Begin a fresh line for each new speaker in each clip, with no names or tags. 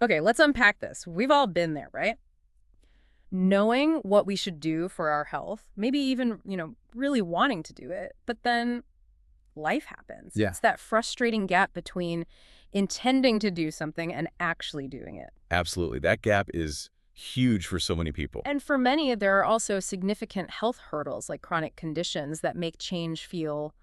Okay, let's unpack this. We've all been there, right? Knowing what we should do for our health, maybe even, really wanting to do it, but then life happens.
Yeah,
It's that frustrating gap between intending to do something and actually doing it.
absolutely. That gap is huge for so many people.
And for many, there are also significant health hurdles like chronic conditions that make change feel,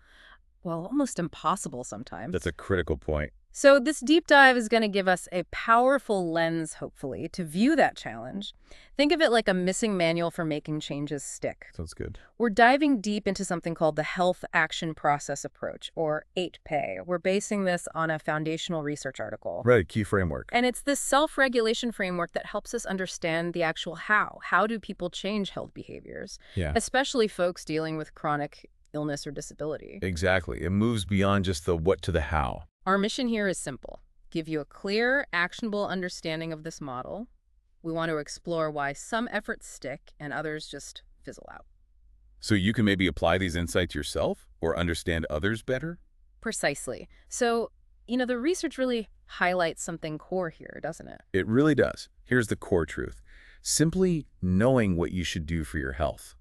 well, almost impossible
That's
sometimes.
a critical point.
So this deep dive is going to give us a powerful lens, hopefully, to view that challenge. Think of it like a missing manual for making changes stick.
Sounds good.
We're diving deep into something called the Health Action Process Approach, or 8PA. We're basing this on a foundational research article.
Right, key framework.
And it's this self-regulation framework that helps us understand the actual how. How do people change health behaviors,
Yeah,
especially folks dealing with chronic illness or disability?
exactly. It moves beyond just the what to the how.
Our mission here is simple. Give you a clear, actionable understanding of this model. We want to explore why some efforts stick and others just fizzle out.
So you can maybe apply these insights yourself or understand others better?
Precisely. So, the research really highlights something core here, doesn't it?
It really does. Here's the core truth. Simply knowing what you should do for your health.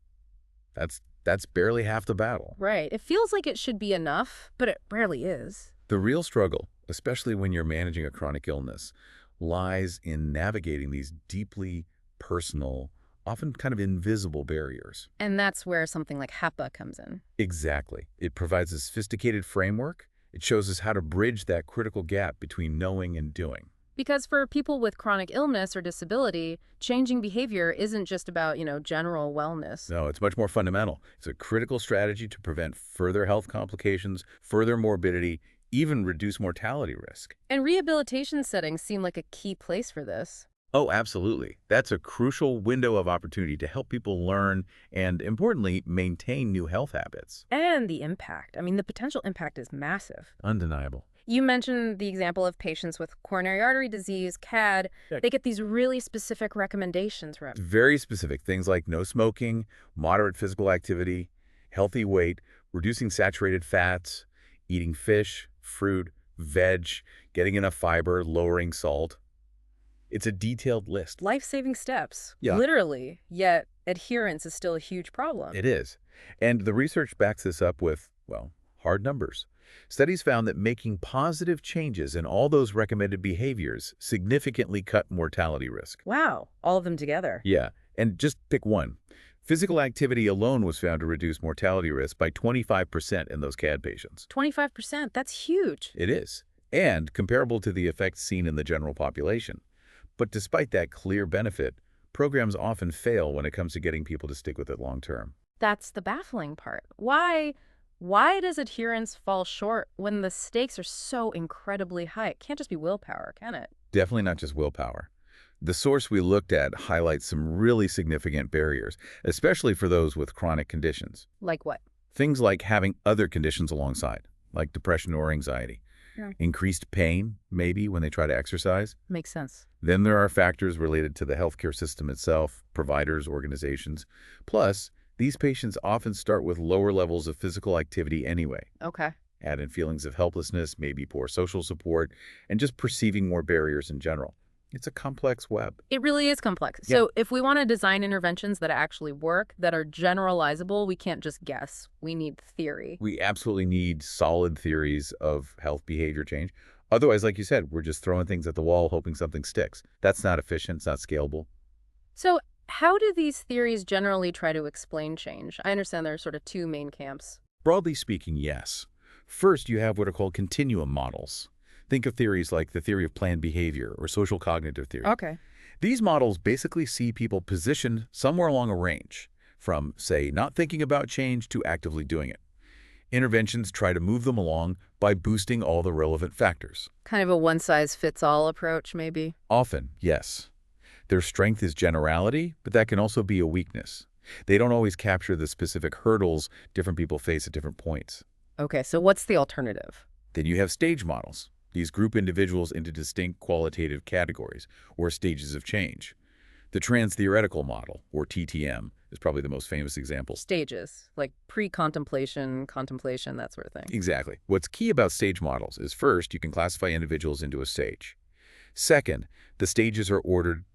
That's barely half the battle.
Right. It feels like it should be enough, but it rarely is.
The real struggle, especially when you're managing a chronic illness, lies in navigating these deeply personal, often kind of invisible barriers.
And that's where something like HAPA comes in.
Exactly. It provides a sophisticated framework. It shows us how to bridge that critical gap between knowing and doing.
Because for people with chronic illness or disability, changing behavior isn't just about, general wellness.
No, it's much more fundamental. It's a critical strategy to prevent further health complications, further morbidity, even reduce mortality risk.
And rehabilitation settings seem like a key place for this.
Oh, absolutely. That's a crucial window of opportunity to help people learn and, importantly, maintain new health habits.
And the impact. I mean, the potential impact is massive.
Undeniable.
You mentioned the example of patients with coronary artery disease, CAD.
Yeah.
They get these really specific recommendations, Rep.
Very specific things like no smoking, moderate physical activity, healthy weight, reducing saturated fats, eating fish, fruit, veg, getting enough fiber, lowering salt. It's a detailed list.
Life-saving steps.
Yeah.
Literally. Yet adherence is still a huge problem.
It is. And the research backs this up with, well, hard numbers. Studies found that making positive changes in all those recommended behaviors significantly cut mortality risk.
Wow. All of them together.
Yeah, and just pick one. Physical activity alone was found to reduce mortality risk by 25% in those CAD patients.
25%. That's huge.
It is, and comparable to the effects seen in the general population. But despite that clear benefit, programs often fail when it comes to getting people to stick with it long term.
That's the baffling part. Why does adherence fall short when the stakes are so incredibly high? It can't just be willpower, can it?
Definitely not just willpower. The source we looked at highlights some really significant barriers, especially for those with chronic conditions.
Like what?
Things like having other conditions alongside, like depression or anxiety.
Yeah.
Increased pain, maybe, when they try to exercise.
Makes sense.
Then there are factors related to the healthcare system itself, providers, organizations. Plus, these patients often start with lower levels of physical activity anyway.
Okay.
Add in feelings of helplessness, maybe poor social support, and just perceiving more barriers in general. It's a complex web.
It really is complex.
Yeah.
So if we want to design interventions that actually work, that are generalizable, we can't just guess. We need theory.
We absolutely need solid theories of health behavior change. Otherwise, like you said, we're just throwing things at the wall hoping something sticks. That's not efficient. It's not scalable.
So how do these theories generally try to explain change? I understand there are sort of two main camps.
Broadly speaking, yes. First, you have what are called continuum models. Think of theories like the theory of planned behavior or social cognitive theory.
Okay.
These models basically see people positioned somewhere along a range, from, say, not thinking about change to actively doing it. Interventions try to move them along by boosting all the relevant factors.
Kind of a one-size-fits-all approach, maybe.
Often, yes. Their strength is generality, but that can also be a weakness. They don't always capture the specific hurdles different people face at different points.
Okay, so what's the alternative?
Then you have stage models. These group individuals into distinct qualitative categories, or stages of change. The trans-theoretical model, or TTM, is probably the most famous example.
Stages, like pre-contemplation, contemplation, that sort of thing.
Exactly. What's key about stage models is first, you can classify individuals into a stage. Second, the stages are ordered.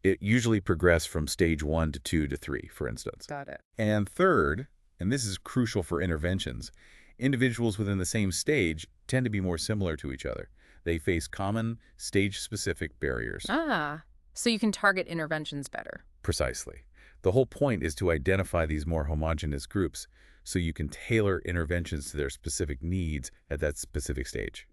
It usually progress from stage 1 to 2 to 3, for instance.
Got it.
And third, and this is crucial for interventions, individuals within the same stage tend to be more similar to each other. They face common stage-specific barriers.
So you can target interventions better.
Precisely. The whole point is to identify these more homogeneous groups so you can tailor interventions to their specific needs at that specific stage.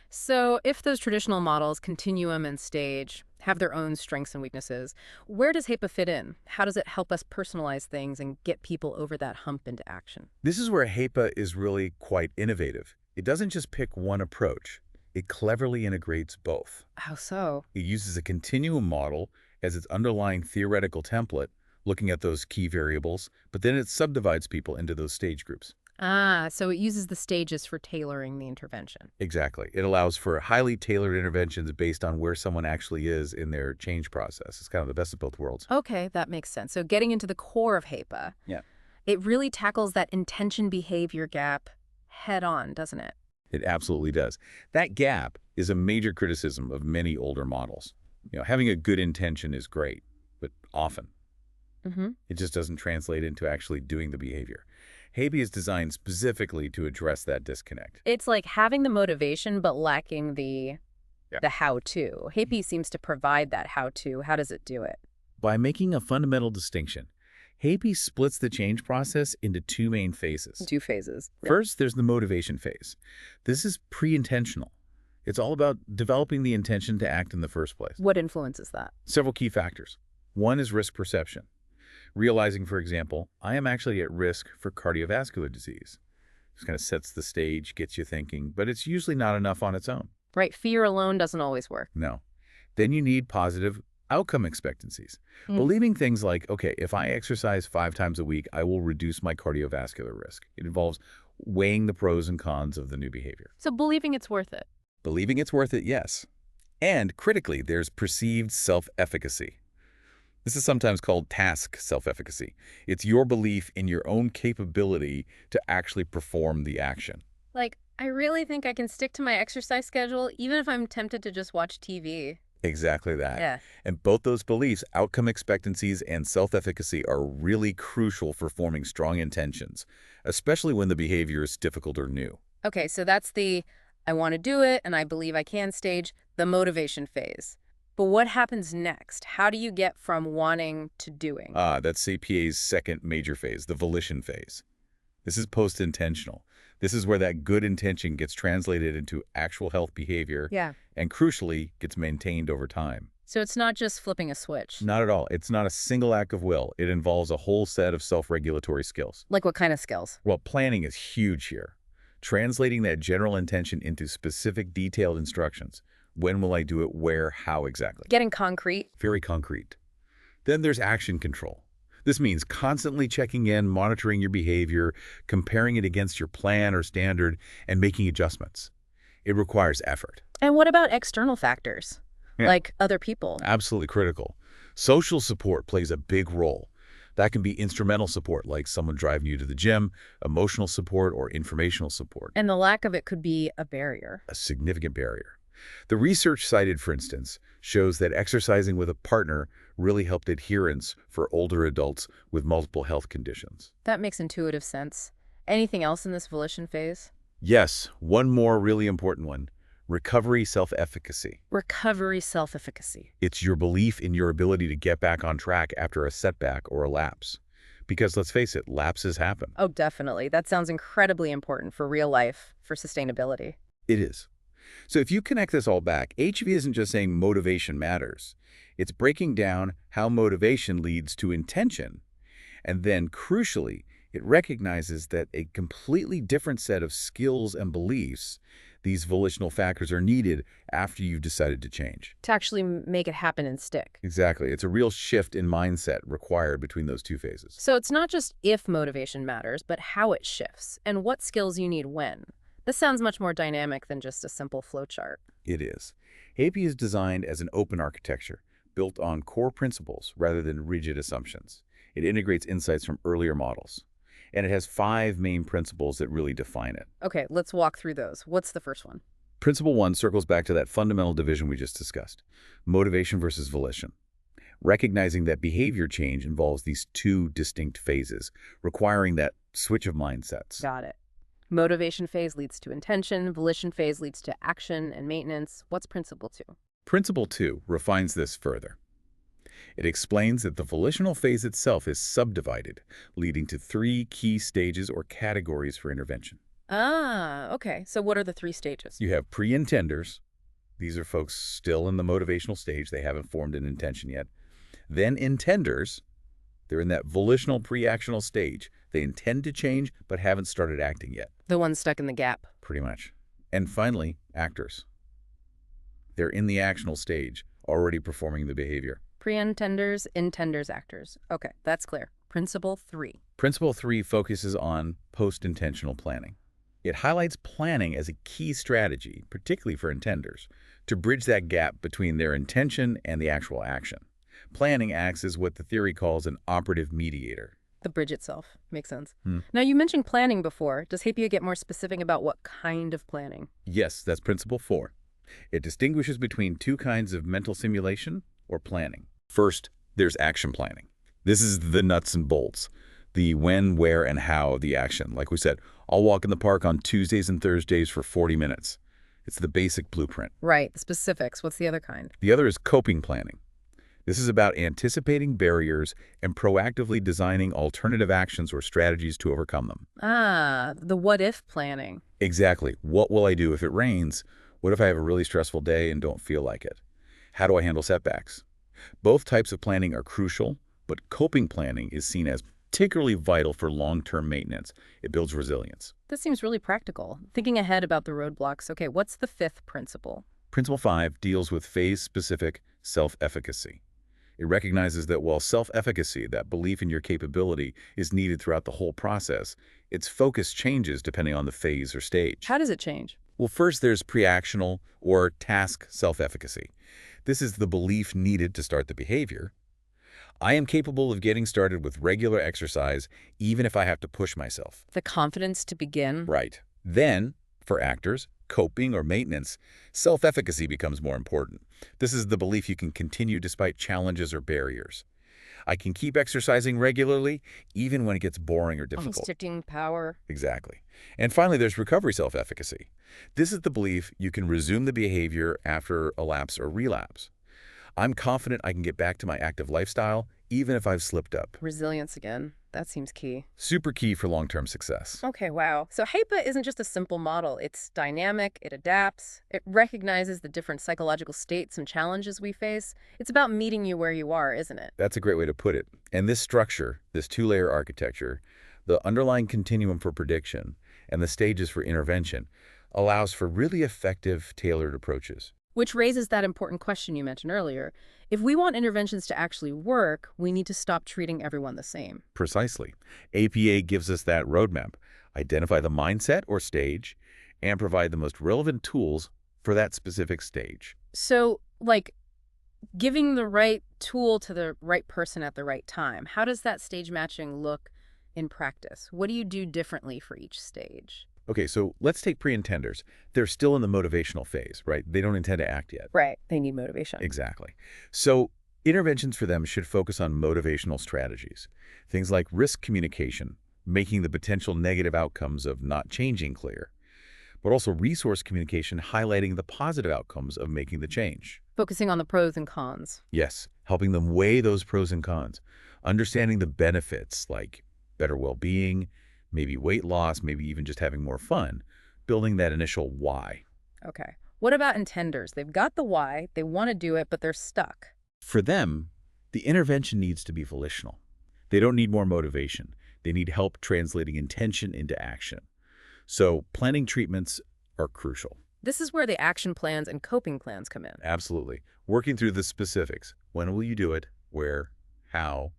So if those traditional models, continuum and stage, have their own strengths and weaknesses, where does HAPA fit in? How does it help us personalize things and get people over that hump into action?
This is where HAPA is really quite innovative. It doesn't just pick one approach. It cleverly integrates both.
How so?
It uses a continuum model as its underlying theoretical template, looking at those key variables, but then it subdivides people into those stage groups.
So it uses the stages for tailoring the intervention.
Exactly. It allows for highly tailored interventions based on where someone actually is in their change process. It's kind of the best of both worlds.
Okay, that makes sense. So getting into the core of HAPA, it really tackles that intention-behavior gap head on, doesn't it?
It absolutely does. That gap is a major criticism of many older models. Having a good intention is great, but often it just doesn't translate into actually doing the behavior. HAPA is designed specifically to address that disconnect.
It's like having the motivation but lacking the how-to. HAPA seems to provide that how-to. How does it do it?
By making a fundamental distinction, HAPA splits the change process into two main phases.
Two phases.
First, there's the motivation phase. This is pre-intentional. It's all about developing the intention to act in the first place.
What influences that?
Several key factors. One is risk perception. Realizing, for example, I am actually at risk for cardiovascular disease. This kind of sets the stage, gets you thinking, but it's usually not enough on its own.
Right, fear alone doesn't always work.
No. Then you need positive outcome expectancies. Believing things like, okay, if I exercise 5 times a week, I will reduce my cardiovascular risk. It involves weighing the pros and cons of the new behavior.
So believing it's worth it.
Believing it's worth it, yes. And critically, there's perceived self-efficacy. This is sometimes called task self-efficacy. It's your belief in your own capability to actually perform the action.
Like, I really think I can stick to my exercise schedule even if I'm tempted to just watch TV.
Exactly that.
Yeah.
And both those beliefs, outcome expectancies and self-efficacy, are really crucial for forming strong intentions, especially when the behavior is difficult or new.
Okay, so that's the I want to do it and I believe I can stage, the motivation phase. But what happens next? How do you get from wanting to doing?
That's CPA's second major phase, the volition phase. This is post-intentional. This is where that good intention gets translated into actual health behavior and, crucially, gets maintained over time.
So it's not just flipping a switch?
Not at all. It's not a single act of will. It involves a whole set of self-regulatory skills.
Like what kind of skills?
Well, planning is huge here. Translating that general intention into specific, detailed instructions. When will I do it? Where? How exactly?
Getting concrete?
Very concrete. Then there's action control. This means constantly checking in, monitoring your behavior, comparing it against your plan or standard, and making adjustments. It requires effort.
And what about external factors? Like other people?
Absolutely critical. Social support plays a big role. That can be instrumental support, like someone driving you to the gym, emotional support, or informational support.
And the lack of it could be a barrier.
A significant barrier. The research cited, for instance, shows that exercising with a partner really helped adherence for older adults with multiple health conditions.
That makes intuitive sense. Anything else in this volition phase?
Yes, one more really important one. Recovery self-efficacy.
Recovery self-efficacy.
It's your belief in your ability to get back on track after a setback or a lapse. Because let's face it, lapses happen.
Oh, definitely. That sounds incredibly important for real life, for sustainability.
It is. So if you connect this all back, HV isn't just saying motivation matters. It's breaking down how motivation leads to intention. And then, crucially, it recognizes that a completely different set of skills and beliefs, these volitional factors, are needed after you've decided to change.
To actually make it happen and stick.
Exactly. It's a real shift in mindset required between those two phases.
So it's not just if motivation matters, but how it shifts and what skills you need when. This sounds much more dynamic than just a simple flowchart.
It is. HAPA is designed as an open architecture, built on core principles rather than rigid assumptions. It integrates insights from earlier models. And it has 5 main principles that really define it.
Okay, let's walk through those. What's the first one?
Principle 1 circles back to that fundamental division we just discussed, motivation versus volition. Recognizing that behavior change involves these two distinct phases, requiring that switch of mindsets.
Got it. Motivation phase leads to intention, volition phase leads to action and maintenance. What's principle 2?
Principle 2 refines this further. It explains that the volitional phase itself is subdivided, leading to 3 key stages or categories for intervention.
Ah, okay. So what are the 3 stages?
You have pre-intenders. These are folks still in the motivational stage. They haven't formed an intention yet. Then intenders. They're in that volitional pre-actional stage. They intend to change but haven't started acting yet.
The ones stuck in the gap.
Pretty much. And finally, actors. They're in the actional stage, already performing the behavior.
Pre-intenders, intenders, actors. Okay, that's clear. Principle 3.
Principle 3 focuses on post-intentional planning. It highlights planning as a key strategy, particularly for intenders, to bridge that gap between their intention and the actual action. Planning acts as what the theory calls an operative mediator.
The bridge itself. Makes sense. Now, you mentioned planning before. Does HAPA get more specific about what kind of planning?
Yes, that's Principle 4. It distinguishes between 2 kinds of mental simulation or planning. First, there's action planning. This is the nuts and bolts, the when, where, and how of the action. Like we said, I'll walk in the park on Tuesdays and Thursdays for 40 minutes. It's the basic blueprint.
Right, the specifics. What's the other kind?
The other is coping planning. This is about anticipating barriers and proactively designing alternative actions or strategies to overcome them.
Ah, the what-if planning.
Exactly. What will I do if it rains? What if I have a really stressful day and don't feel like it? How do I handle setbacks? Both types of planning are crucial, but coping planning is seen as particularly vital for long-term maintenance. It builds resilience.
This seems really practical. Thinking ahead about the roadblocks. Okay, what's the 5th principle?
Principle 5 deals with phase-specific self-efficacy. It recognizes that while self-efficacy, that belief in your capability, is needed throughout the whole process, its focus changes depending on the phase or stage.
How does it change?
Well, first there's pre-actional or task self-efficacy. This is the belief needed to start the behavior. I am capable of getting started with regular exercise even if I have to push myself.
The confidence to begin?
Right. Then, for actors, coping or maintenance, self-efficacy becomes more important. This is the belief you can continue despite challenges or barriers. I can keep exercising regularly even when it gets boring or difficult.
Sticking power.
Exactly. And finally, there's recovery self-efficacy. This is the belief you can resume the behavior after a lapse or relapse. I'm confident I can get back to my active lifestyle even if I've slipped up.
Resilience again. That seems key.
Super key for long-term success.
Okay, wow. So HAPA isn't just a simple model. It's dynamic, it adapts, it recognizes the different psychological states and challenges we face. It's about meeting you where you are, isn't it?
That's a great way to put it. And this structure, this 2-layer architecture, the underlying continuum for prediction, and the stages for intervention, allows for really effective, tailored approaches.
Which raises that important question you mentioned earlier. If we want interventions to actually work, we need to stop treating everyone the same.
Precisely. APA gives us that roadmap. Identify the mindset or stage, and provide the most relevant tools for that specific stage.
So, like, giving the right tool to the right person at the right time, how does that stage matching look in practice? What do you do differently for each stage?
Okay, so let's take pre-intenders. They're still in the motivational phase, right? They don't intend to act yet.
Right. They need motivation.
Exactly. So interventions for them should focus on motivational strategies. Things like risk communication, making the potential negative outcomes of not changing clear, but also resource communication, highlighting the positive outcomes of making the change.
Focusing on the pros and cons.
Yes, helping them weigh those pros and cons. Understanding the benefits like better well-being, maybe weight loss, maybe even just having more fun, building that initial why.
Okay. What about intenders? They've got the why, they want to do it, but they're stuck.
For them, the intervention needs to be volitional. They don't need more motivation. They need help translating intention into action. So planning treatments are crucial.
This is where the action plans and coping plans come in.
Absolutely. Working through the specifics. When will you do it? Where? How?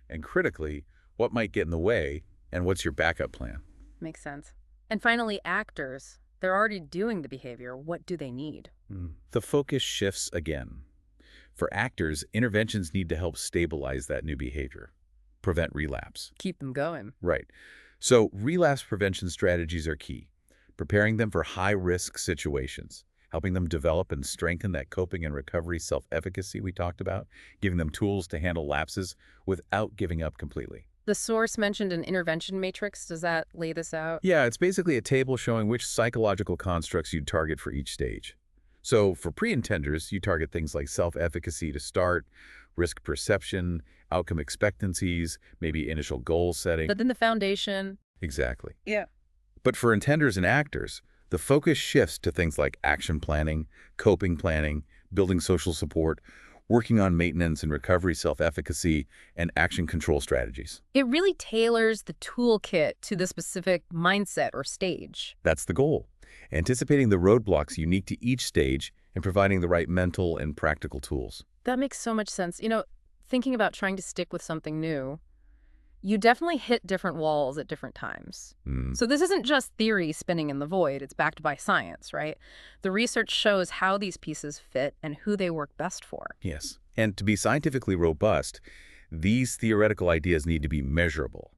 And critically, what might get in the way? And what's your backup plan?
Makes sense. And finally, actors. They're already doing the behavior. What do they need?
The focus shifts again. For actors, interventions need to help stabilize that new behavior, prevent relapse.
Keep them going.
Right. So relapse prevention strategies are key, preparing them for high-risk situations, helping them develop and strengthen that coping and recovery self-efficacy we talked about, giving them tools to handle lapses without giving up completely.
The source mentioned an intervention matrix. Does that lay this out?
Yeah, it's basically a table showing which psychological constructs you'd target for each stage. So for pre-intenders, you target things like self-efficacy to start, risk perception, outcome expectancies, maybe initial goal setting.
But then the foundation.
Exactly.
Yeah.
But for intenders and actors, the focus shifts to things like action planning, coping planning, building social support, working on maintenance and recovery self-efficacy, and action control strategies.
It really tailors the toolkit to the specific mindset or stage.
That's the goal, anticipating the roadblocks unique to each stage and providing the right mental and practical tools.
That makes so much sense. Thinking about trying to stick with something new, you definitely hit different walls at different times. So this isn't just theory spinning in the void. It's backed by science, right? The research shows how these pieces fit and who they work best for.
Yes. And to be scientifically robust, these theoretical ideas need to be measurable.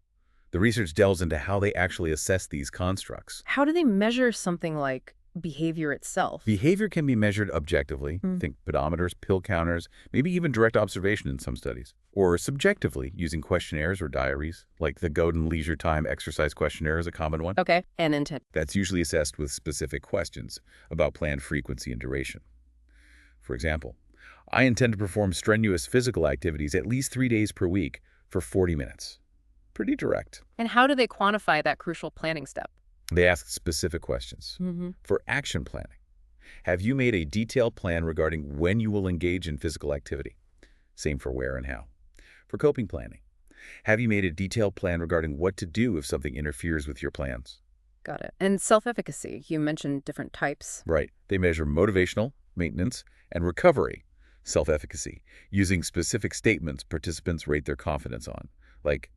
The research delves into how they actually assess these constructs.
How do they measure something like behavior itself?
Behavior can be measured objectively, think pedometers, pill counters, maybe even direct observation in some studies, or subjectively using questionnaires or diaries, like the Godin Leisure Time Exercise Questionnaire is a common one.
Okay, and intent.
That's usually assessed with specific questions about planned frequency and duration. For example, I intend to perform strenuous physical activities at least 3 days per week for 40 minutes. Pretty direct.
And how do they quantify that crucial planning step?
They ask specific questions. For action planning, have you made a detailed plan regarding when you will engage in physical activity? Same for where and how. For coping planning, have you made a detailed plan regarding what to do if something interferes with your plans?
Got it. And self-efficacy, you mentioned different types.
Right. They measure motivational, maintenance, and recovery, self-efficacy, using specific statements participants rate their confidence on, like,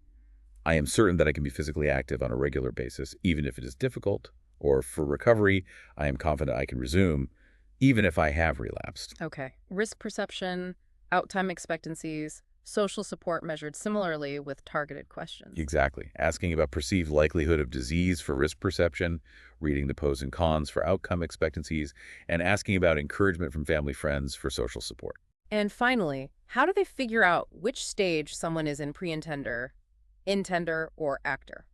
I am certain that I can be physically active on a regular basis, even if it is difficult. Or for recovery, I am confident I can resume, even if I have relapsed.
Okay. Risk perception, out-time expectancies, social support measured similarly with targeted questions.
Exactly. Asking about perceived likelihood of disease for risk perception, reading the pros and cons for outcome expectancies, and asking about encouragement from family friends for social support.
And finally, how do they figure out which stage someone is in pre-intender, intender, or actor?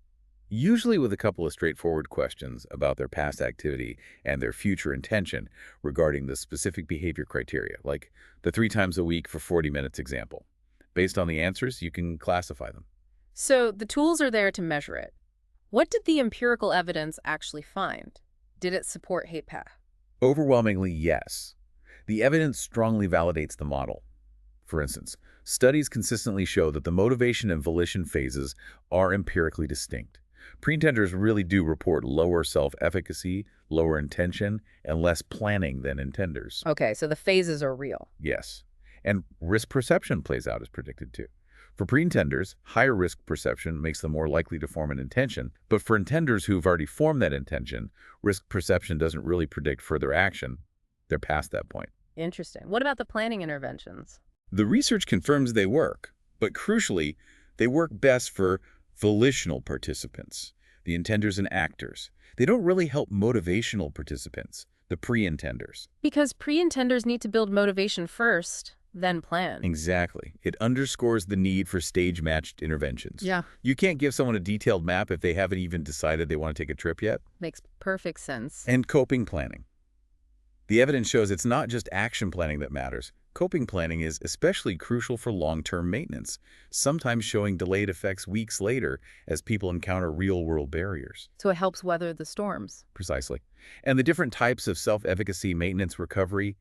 Usually with a couple of straightforward questions about their past activity and their future intention regarding the specific behavior criteria, like the 3 times a week for 40 minutes example. Based on the answers, you can classify them.
So the tools are there to measure it. What did the empirical evidence actually find? Did it support HAPA?
Overwhelmingly, yes. The evidence strongly validates the model. For instance, studies consistently show that the motivation and volition phases are empirically distinct. Pre-intenders really do report lower self-efficacy, lower intention, and less planning than intenders.
Okay, so the phases are real.
Yes. And risk perception plays out as predicted too. For pre-intenders, higher risk perception makes them more likely to form an intention, but for intenders who've already formed that intention, risk perception doesn't really predict further action. They're past that point.
Interesting. What about the planning interventions?
The research confirms they work, but crucially, they work best for volitional participants, the intenders and actors. They don't really help motivational participants, the pre-intenders.
Because pre-intenders need to build motivation first, then plan.
Exactly. It underscores the need for stage-matched interventions.
Yeah.
You can't give someone a detailed map if they haven't even decided they want to take a trip yet.
Makes perfect sense.
And coping planning. The evidence shows it's not just action planning that matters. Coping planning is especially crucial for long-term maintenance, sometimes showing delayed effects weeks later as people encounter real-world barriers.
So it helps weather the storms.
Precisely. And the different types of self-efficacy maintenance recovery,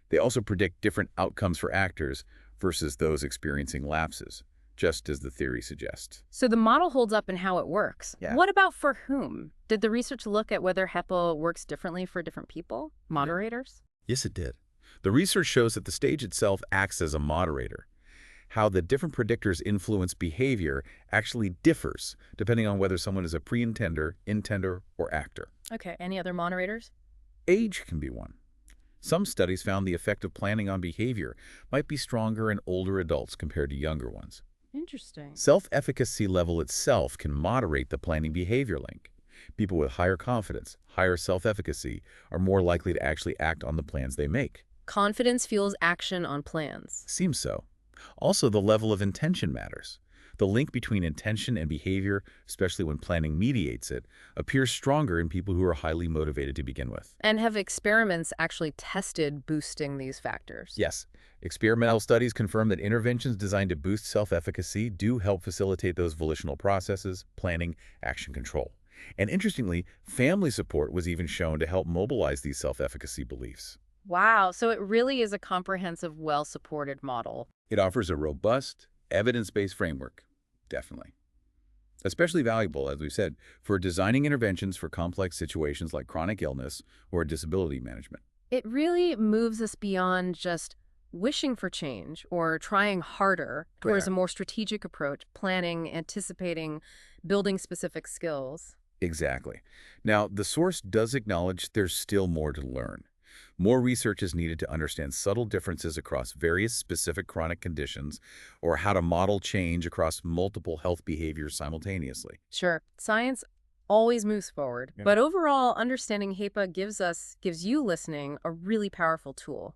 they also predict different outcomes for actors versus those experiencing lapses, just as the theory suggests.
So the model holds up in how it works.
Yeah.
What about for whom? Did the research look at whether HAPA works differently for different people? Moderators?
Yes, it did. The research shows that the stage itself acts as a moderator. How the different predictors influence behavior actually differs depending on whether someone is a pre-intender, intender, or actor.
Okay, any other moderators?
Age can be one. Some studies found the effect of planning on behavior might be stronger in older adults compared to younger ones.
Interesting.
Self-efficacy level itself can moderate the planning behavior link. People with higher confidence, higher self-efficacy, are more likely to actually act on the plans they make.
Confidence fuels action on plans.
Seems so. Also, the level of intention matters. The link between intention and behavior, especially when planning mediates it, appears stronger in people who are highly motivated to begin with.
And have experiments actually tested boosting these factors?
Yes, experimental studies confirm that interventions designed to boost self-efficacy do help facilitate those volitional processes, planning, action control. And interestingly, family support was even shown to help mobilize these self-efficacy beliefs.
Wow, so it really is a comprehensive, well-supported model.
It offers a robust, evidence-based framework, definitely. Especially valuable, as we said, for designing interventions for complex situations like chronic illness or disability management.
It really moves us beyond just wishing for change or trying harder towards a more strategic approach, planning, anticipating, building specific skills.
Exactly. Now, the source does acknowledge there's still more to learn. More research is needed to understand subtle differences across various specific chronic conditions or how to model change across multiple health behaviors simultaneously.
Sure, science always moves forward, but overall, understanding HAPA gives you listening a really powerful tool.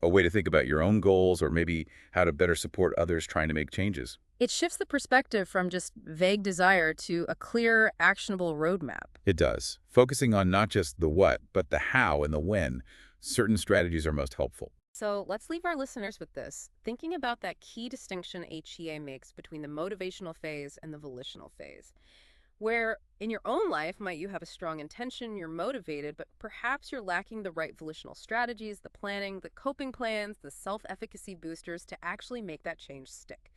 A way to think about your own goals or maybe how to better support others trying to make changes.
It shifts the perspective from just vague desire to a clear, actionable roadmap.
It does, focusing on not just the what, but the how and the when. Certain strategies are most helpful.
So let's leave our listeners with this, thinking about that key distinction HEA makes between the motivational phase and the volitional phase. Where in your own life might you have a strong intention, you're motivated, but perhaps you're lacking the right volitional strategies, the planning, the coping plans, the self-efficacy boosters to actually make that change stick.